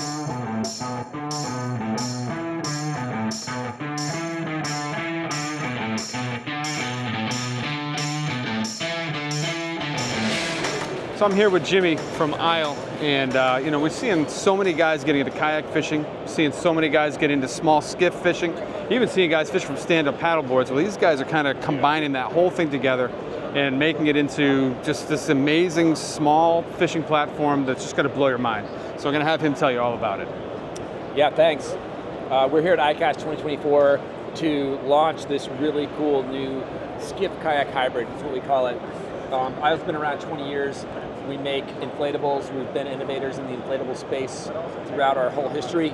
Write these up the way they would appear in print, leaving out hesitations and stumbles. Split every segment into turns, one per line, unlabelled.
So I'm here with Jimmy from Isle, and we're seeing so many guys getting into kayak fishing, seeing so many guys get into small skiff fishing, even seeing guys fish from stand-up paddleboards. Well, these guys are kind of combining that whole thing together and making it into just this amazing small fishing platform that's just going to blow your mind. So I'm going to have him tell you all about it.
Yeah, thanks. We're here at ICAST 2024 to launch this really cool new skiff kayak hybrid. That's what we call it. Isle's been around 20 years. We make inflatables. We've been innovators in the inflatable space throughout our whole history.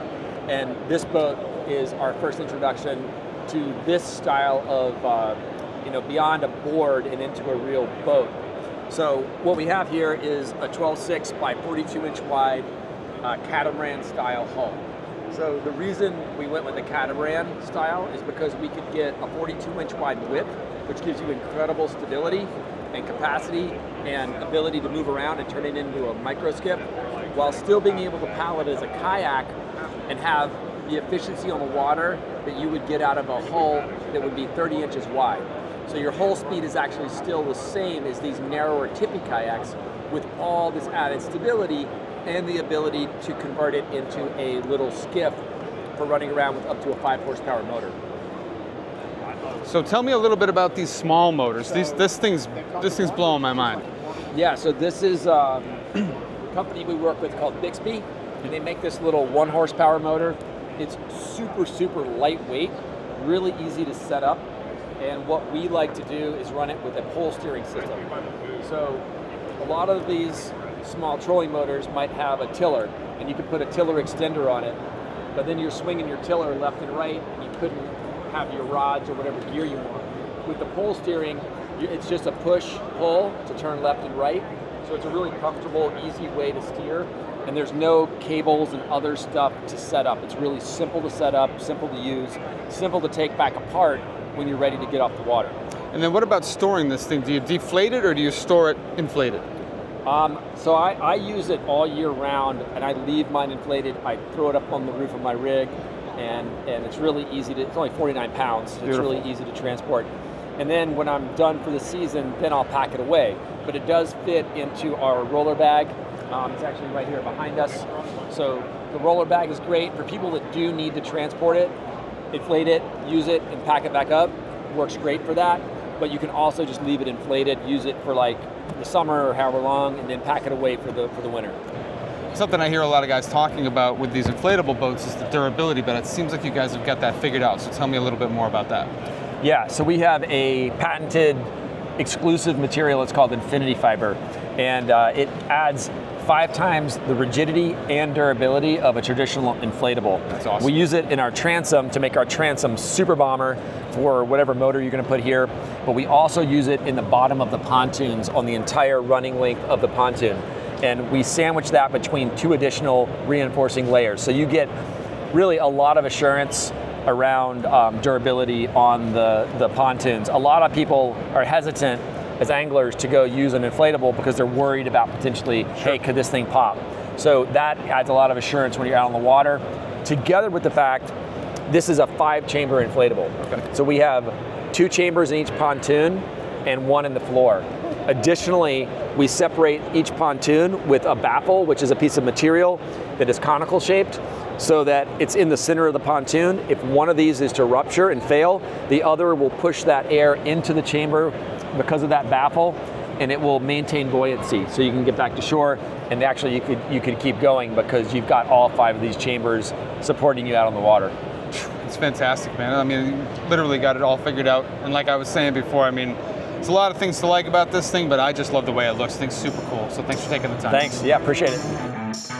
And this boat is our first introduction to this style of, beyond a board and into a real boat. So what we have here is a 12.6 by 42-inch wide catamaran style hull. So the reason we went with the catamaran style is because we could get a 42-inch wide width, which gives you incredible stability and capacity and ability to move around and turn it into a micro-skiff, while still being able to paddle it as a kayak and have the efficiency on the water that you would get out of a hull that would be 30 inches wide. So your hull speed is actually still the same as these narrower tippy kayaks, with all this added stability and the ability to convert it into a little skiff for running around with up to a 5 horsepower motor.
So tell me a little bit about these small motors. This thing's blowing my mind.
Yeah, so this is a company we work with called Bixby, and they make this little 1 horsepower motor. It's super, super lightweight, really easy to set up, and what we like to do is run it with a pole steering system. So a lot of these small trolling motors might have a tiller, and you could put a tiller extender on it, but then you're swinging your tiller left and right, and you couldn't have your rods or whatever gear you want. With the pole steering, it's just a push-pull to turn left and right, so it's a really comfortable, easy way to steer, and there's no cables and other stuff to set up. It's really simple to set up, simple to use, simple to take back apart when you're ready to get off the water.
And then what about storing this thing? Do you deflate it or do you store it inflated?
So I use it all year round, and I leave mine inflated. I throw it up on the roof of my rig, and it's really easy to, it's only 49 pounds. So it's really easy to transport. And then when I'm done for the season, then I'll pack it away. But it does fit into our roller bag. It's actually right here behind us. So the roller bag is great for people that do need to transport it, inflate it, use it, and pack it back up. Works great for that. But you can also just leave it inflated, use it for like the summer or however long, and then pack it away for the winter.
Something I hear a lot of guys talking about with these inflatable boats is the durability, but it seems like you guys have got that figured out. So tell me a little bit more about that.
Yeah, so we have a patented exclusive material. It's called Infinity Fiber, and it adds 5 times the rigidity and durability of a traditional inflatable.
That's awesome.
We use it in our transom to make our transom super bomber for whatever motor you're going to put here, but we also use it in the bottom of the pontoons on the entire running length of the pontoon. And we sandwich that between 2 additional reinforcing layers. So you get really a lot of assurance around durability on the pontoons. A lot of people are hesitant as anglers to go use an inflatable because they're worried about potentially, hey, could this thing pop? So that adds a lot of assurance when you're out on the water, together with the fact this is a 5-chamber inflatable. Okay. So we have 2 chambers in each pontoon and 1 in the floor. Additionally, we separate each pontoon with a baffle, which is a piece of material that is conical shaped, so that it's in the center of the pontoon. If one of these is to rupture and fail, the other will push that air into the chamber because of that baffle, and it will maintain buoyancy. So you can get back to shore, and actually you could keep going because you've got all 5 of these chambers supporting you out on the water.
It's fantastic, man. I mean, you literally got it all figured out. And like I was saying before, I mean, there's a lot of things to like about this thing, but I just love the way it looks. I think it's super cool. So thanks for taking the time.
Thanks. Yeah, appreciate it.